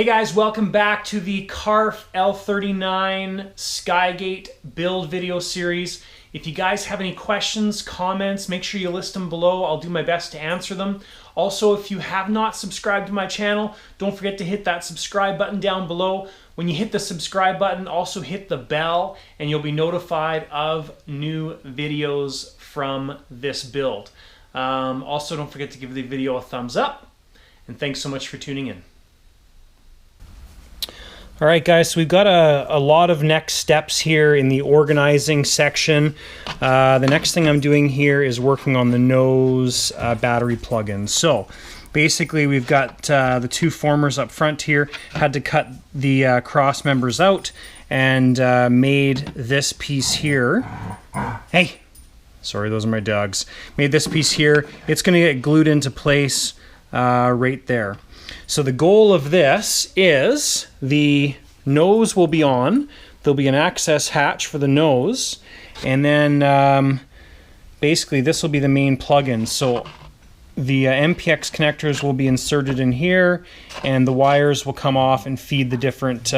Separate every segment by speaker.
Speaker 1: Hey guys, welcome back to the CARF L39 Skygate build video series. If you guys have any questions, comments, make sure you list them below. I'll do my best to answer them. Also, if you have not subscribed to my channel, don't forget to hit that subscribe button down below. When you hit the subscribe button, also hit the bell and you'll be notified of new videos from this build. Also, don't forget to give the video a thumbs up, and thanks so much for tuning in. All right, guys, so we've got a lot of next steps here in the organizing section. The next thing I'm doing here is working on the nose battery plugins. So basically we've got the two formers up front here. Had to cut the cross members out and made this piece here. Hey, sorry, those are my dogs. Made this piece here. It's going to get glued into place right there. So the goal of this is the nose will be on. There'll be an access hatch for the nose, and then basically this will be the main plug-in. So the MPX connectors will be inserted in here, and the wires will come off and feed the different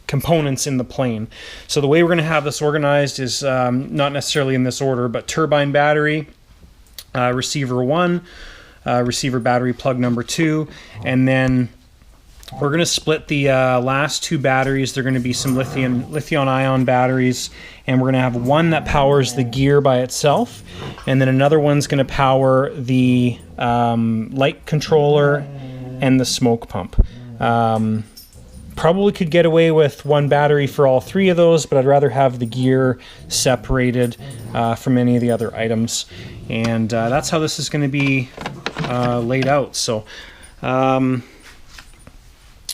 Speaker 1: components in the plane. So the way we're going to have this organized is not necessarily in this order, but turbine battery, receiver 1, receiver battery plug number 2, and then we're going to split the last two batteries. They're going to be some lithium-ion batteries, and we're going to have one that powers the gear by itself, and then another one's going to power the light controller and the smoke pump. Probably could get away with one battery for all three of those, but I'd rather have the gear separated from any of the other items, and that's how this is going to be laid out. So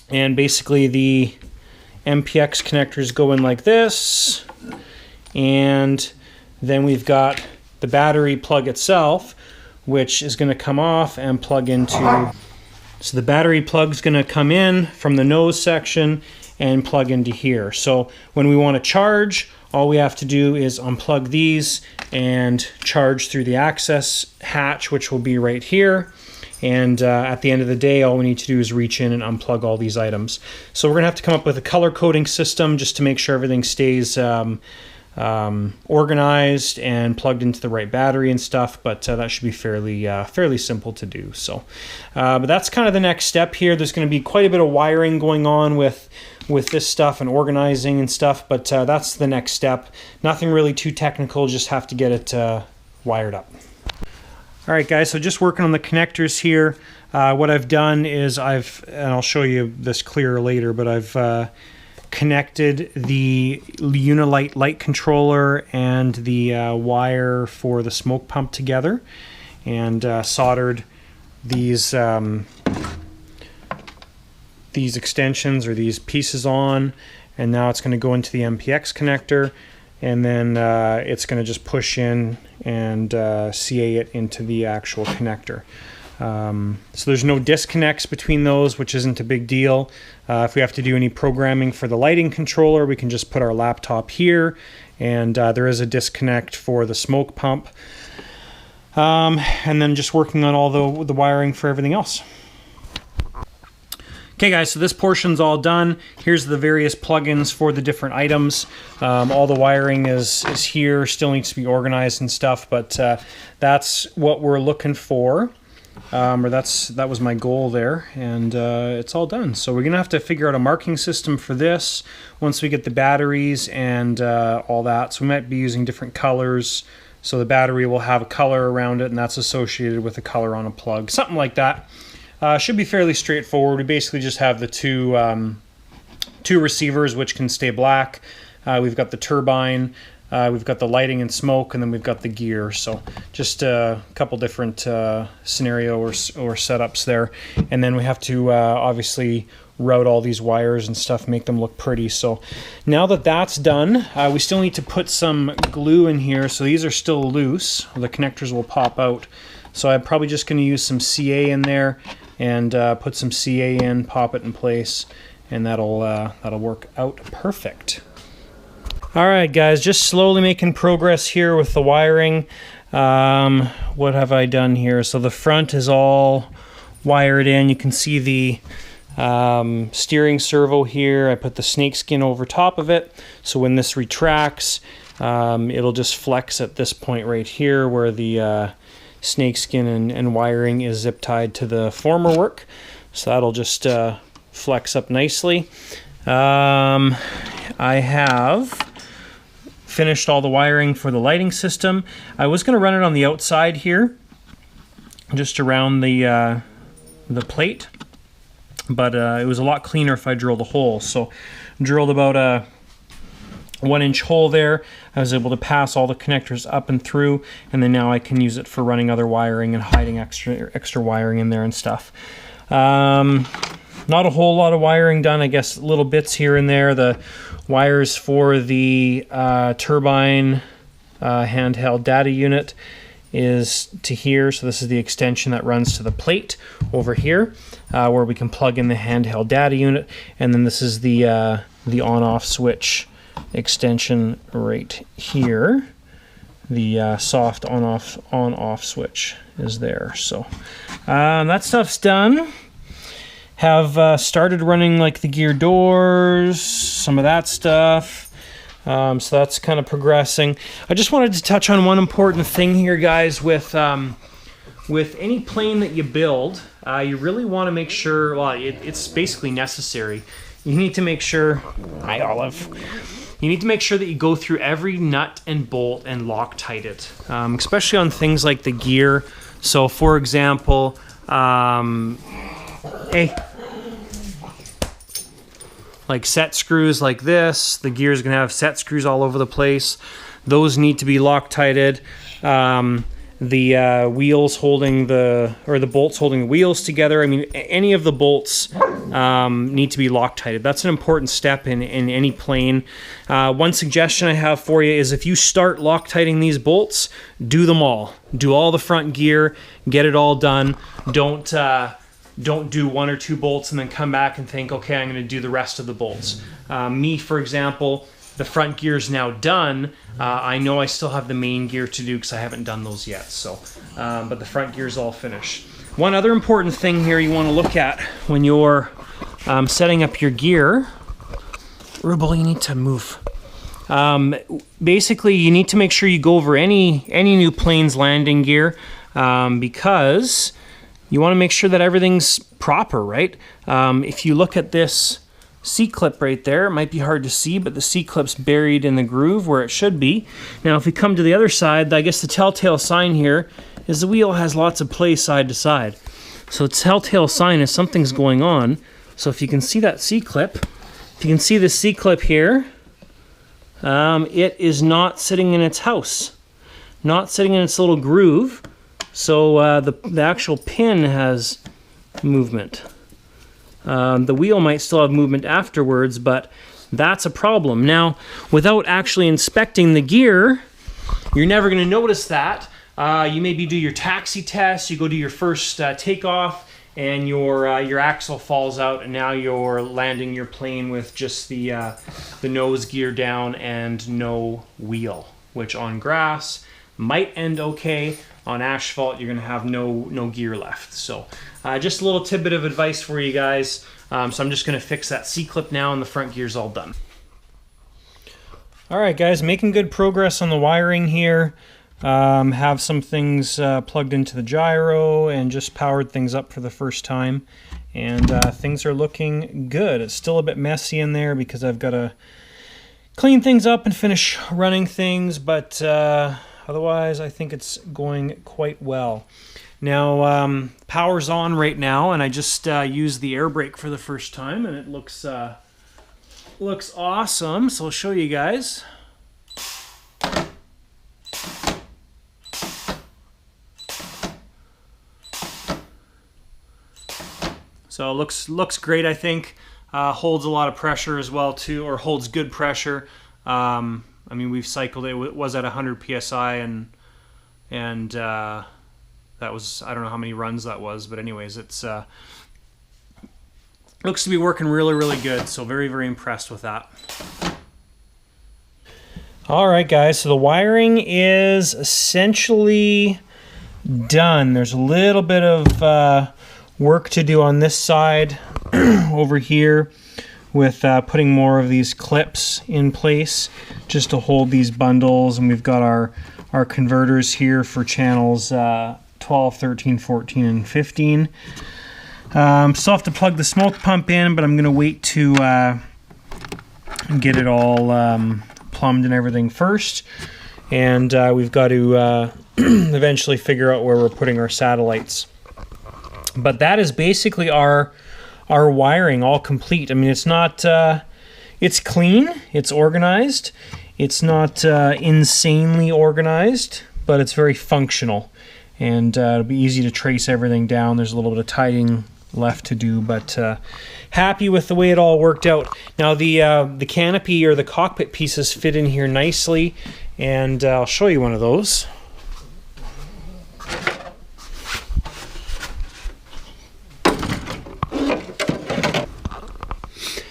Speaker 1: and basically the MPX connectors go in like this, and then we've got the battery plug itself, which is going to come off and plug into. So the battery plug's going to come in from the nose section and plug into here. So when we want to charge, all we have to do is unplug these and charge through the access hatch, which will be right here. And at the end of the day, all we need to do is reach in and unplug all these items. So we're going to have to come up with a color coding system just to make sure everything stays organized and plugged into the right battery and stuff, but that should be fairly simple to do. So but that's kind of the next step here. There's going to be quite a bit of wiring going on with this stuff and organizing and stuff, but that's the next step. Nothing really too technical, just have to get it wired up. All right, guys, so just working on the connectors here. What I've done is and I'll show you this clearer later, but I've connected the Unilite light controller and the wire for the smoke pump together, and soldered these extensions or these pieces on, and now it's going to go into the MPX connector, and then it's going to just push in and CA it into the actual connector. So there's no disconnects between those, which isn't a big deal. If we have to do any programming for the lighting controller, we can just put our laptop here, and there is a disconnect for the smoke pump. And then just working on all the wiring for everything else. Okay, guys, so this portion's all done. Here's the various plugins for the different items. All the wiring is here, still needs to be organized and stuff, but that's what we're looking for. That was my goal there, and it's all done. So we're gonna have to figure out a marking system for this once we get the batteries and all that. So we might be using different colors. So the battery will have a color around it, and that's associated with a color on a plug, something like that. Should be fairly straightforward. We basically just have the two receivers, which can stay black. We've got the turbine, we've got the lighting and smoke, and then we've got the gear. So just a couple different scenario or setups there. And then we have to obviously route all these wires and stuff, make them look pretty. So now that that's done, we still need to put some glue in here. So these are still loose. The connectors will pop out. So I'm probably just going to use some CA in there and put some CA in, pop it in place, and that'll work out perfect. All right, guys, just slowly making progress here with the wiring. What have I done here? So the front is all wire it in. You can see the steering servo here. I put the snakeskin over top of it, so when this retracts, it'll just flex at this point right here where the snakeskin and wiring is zip tied to the former work. So that'll just flex up nicely. I have finished all the wiring for the lighting system. I was going to run it on the outside here, just around the plate, but it was a lot cleaner if I drilled a hole. So drilled about a 1-inch hole there. I was able to pass all the connectors up and through, and then now I can use it for running other wiring and hiding extra wiring in there and stuff. Not a whole lot of wiring done, I guess little bits here and there. The wires for the turbine handheld data unit is to here, so this is the extension that runs to the plate over here, where we can plug in the handheld data unit, and then this is the on-off switch extension right here. The soft on-off switch is there. So that stuff's done. Have started running like the gear doors, some of that stuff. So that's kind of progressing. I just wanted to touch on one important thing here, guys. With any plane that you build, you really want to make sure, well, it's basically necessary. You need to make sure, hi Olive, you need to make sure that you go through every nut and bolt and Loctite it, especially on things like the gear. So for example, like set screws like this, the gear is going to have set screws all over the place. Those need to be Loctited. The wheels holding the bolts holding the wheels together. I mean, any of the bolts need to be Loctited. That's an important step in any plane. One suggestion I have for you is if you start Loctiting these bolts, do them all. Do all the front gear, get it all done. Don't do 1 or 2 bolts and then come back and think, okay, I'm going to do the rest of the bolts. Me, for example, the front gear is now done. I know I still have the main gear to do because I haven't done those yet. So, but the front gear is all finished. One other important thing here you want to look at when you're setting up your gear. Rubel, you need to move. Basically, you need to make sure you go over any new plane's landing gear because you want to make sure that everything's proper, right? If you look at this C-clip right there, it might be hard to see, but the C-clip's buried in the groove where it should be. Now, if we come to the other side, I guess the telltale sign here is the wheel has lots of play side to side. So the telltale sign is something's going on. So if you can see that C-clip, if you can see the C-clip here, it is not sitting in its house, not sitting in its little groove. So the actual pin has movement. The wheel might still have movement afterwards, but that's a problem. Now, without actually inspecting the gear, you're never going to notice that. You maybe do your taxi test, you go do your first takeoff, and your axle falls out, and now you're landing your plane with just the nose gear down and no wheel, which on grass might end okay. On asphalt, you're going to have no gear left. So just a little tidbit of advice for you guys. So I'm just going to fix that C-clip now, and the front gear's all done. All right, guys, making good progress on the wiring here. Have some things plugged into the gyro and just powered things up for the first time. And things are looking good. It's still a bit messy in there because I've got to clean things up and finish running things, but otherwise, I think it's going quite well. Now, power's on right now, and I just used the Airbrake for the first time, and it looks awesome. So I'll show you guys. So it looks great, I think. Holds a lot of pressure as well too, or holds good pressure. I mean, we've cycled it. It was at 100 psi, and that was, I don't know how many runs that was, but anyways, it's looks to be working really good. So very impressed with that. All right, guys. So the wiring is essentially done. There's a little bit of work to do on this side over here with putting more of these clips in place just to hold these bundles. And we've got our converters here for channels 12, 13, 14, and 15. Still have to plug the smoke pump in, but I'm going to wait to get it all plumbed and everything first. And we've got to eventually figure out where we're putting our satellites. But that is basically our wiring all complete. I mean, it's not, it's clean, it's organized. It's not insanely organized, but it's very functional. And it'll be easy to trace everything down. There's a little bit of tidying left to do, but happy with the way it all worked out. Now the canopy or the cockpit pieces fit in here nicely, and I'll show you one of those.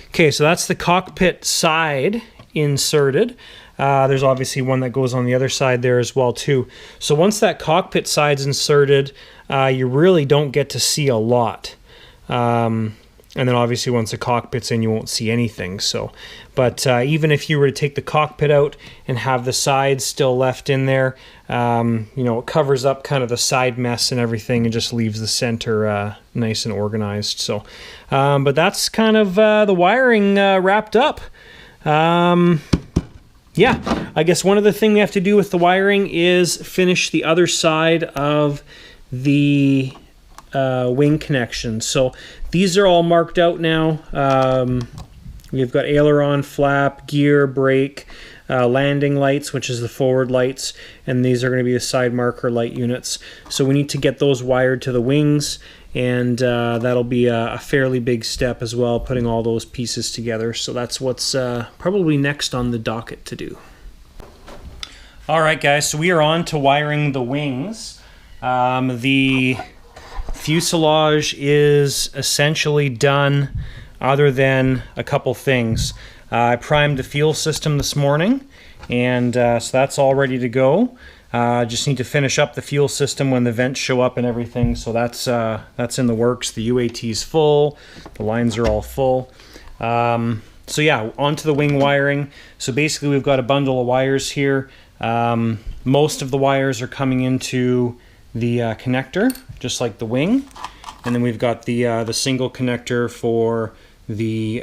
Speaker 1: Okay, so that's the cockpit side inserted. There's obviously one that goes on the other side there as well too. So once that cockpit side's inserted, you really don't get to see a lot. And then obviously once the cockpit's in, you won't see anything. So, but even if you were to take the cockpit out and have the sides still left in there, you know, it covers up kind of the side mess and everything and just leaves the center nice and organized. So, but that's kind of the wiring wrapped up. Yeah, I guess one other thing we have to do with the wiring is finish the other side of the wing connections. So these are all marked out now. We've got aileron, flap, gear, brake, landing lights, which is the forward lights, and these are going to be the side marker light units. So we need to get those wired to the wings, and that'll be a fairly big step as well, putting all those pieces together. So that's what's probably next on the docket to do. All right, guys, so we are on to wiring the wings. The fuselage is essentially done, other than a couple things. I primed the fuel system this morning, and so that's all ready to go. Just need to finish up the fuel system when the vents show up and everything, so that's in the works. The UAT is full, the lines are all full. So yeah, onto the wing wiring. So basically we've got a bundle of wires here. Most of the wires are coming into the connector, just like the wing, and then we've got the single connector for the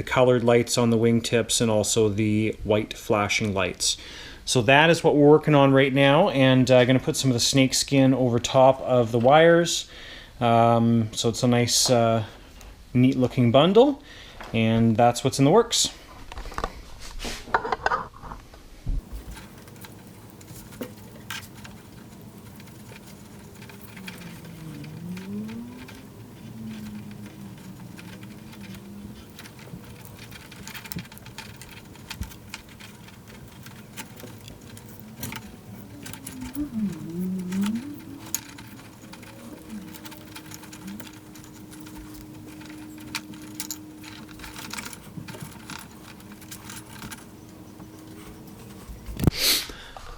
Speaker 1: colored lights on the wingtips and also the white flashing lights. So that is what we're working on right now, and I'm going to put some of the snake skin over top of the wires. So it's a nice, neat looking bundle, and that's what's in the works.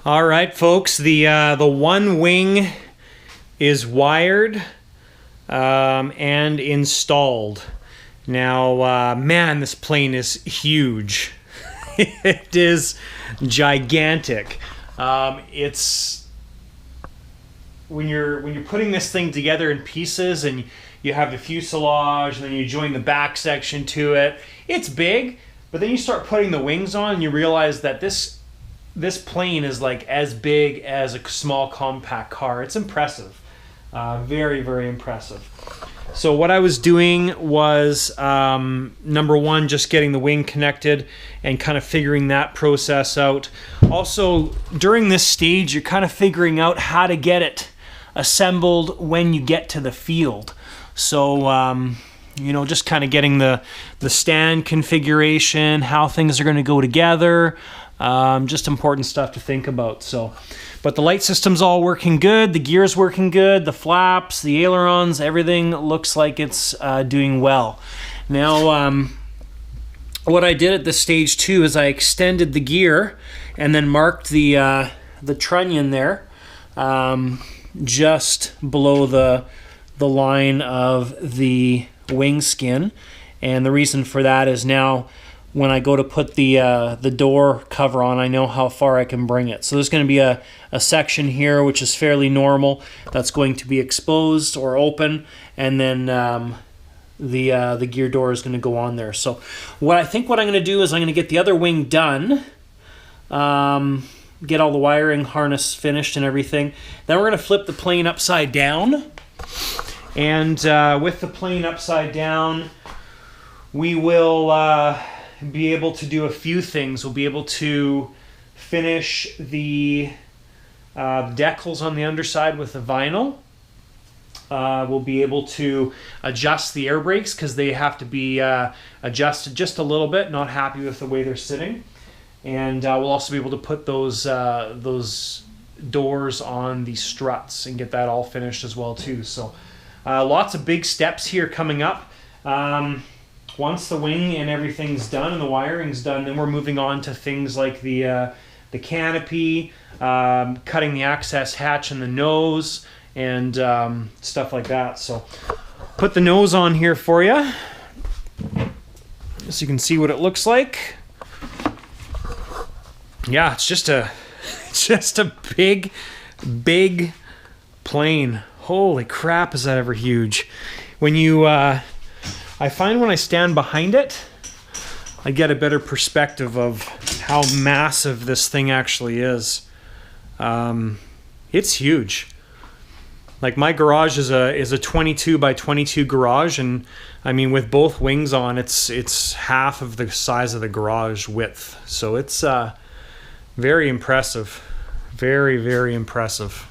Speaker 1: All right, folks, the one wing is wired and installed. Now, man, this plane is huge. It is gigantic. It's when you're putting this thing together in pieces, and you have the fuselage, and then you join the back section to it. It's big, but then you start putting the wings on, and you realize that this plane is like as big as a small compact car. It's impressive. Very, very impressive. So what I was doing was, number one, just getting the wing connected and kind of figuring that process out. Also, during this stage, you're kind of figuring out how to get it assembled when you get to the field. So, you know, just kind of getting the stand configuration, how things are going to go together. Just important stuff to think about. So, but the light system's all working good, the gear's working good, the flaps, the ailerons, everything looks like it's doing well. Now, what I did at this stage too is I extended the gear and then marked the trunnion there, just below the the line of the wing skin. And the reason for that is now when I go to put the door cover on, I know how far I can bring it. So there's going to be a section here which is fairly normal that's going to be exposed or open, and then the gear door is going to go on there. So what I'm going to do is I'm going to get the other wing done, get all the wiring harness finished and everything. Then we're going to flip the plane upside down, and with the plane upside down, we will be able to do a few things. We'll be able to finish the decals on the underside with the vinyl. We'll be able to adjust the air brakes because they have to be adjusted just a little bit. Not happy with the way they're sitting. And we'll also be able to put those doors on the struts and get that all finished as well too. So lots of big steps here coming up. Once the wing and everything's done and the wiring's done, then we're moving on to things like the canopy, cutting the access hatch and the nose, and stuff like that. So put the nose on here for you so you can see what it looks like. Yeah, it's just a big plane. Holy crap, is that ever huge. When you I find when I stand behind it, I get a better perspective of how massive this thing actually is. It's huge. Like, my garage is a 22 by 22 garage, and I mean, with both wings on, it's half of the size of the garage width. So it's very impressive. Very, very impressive.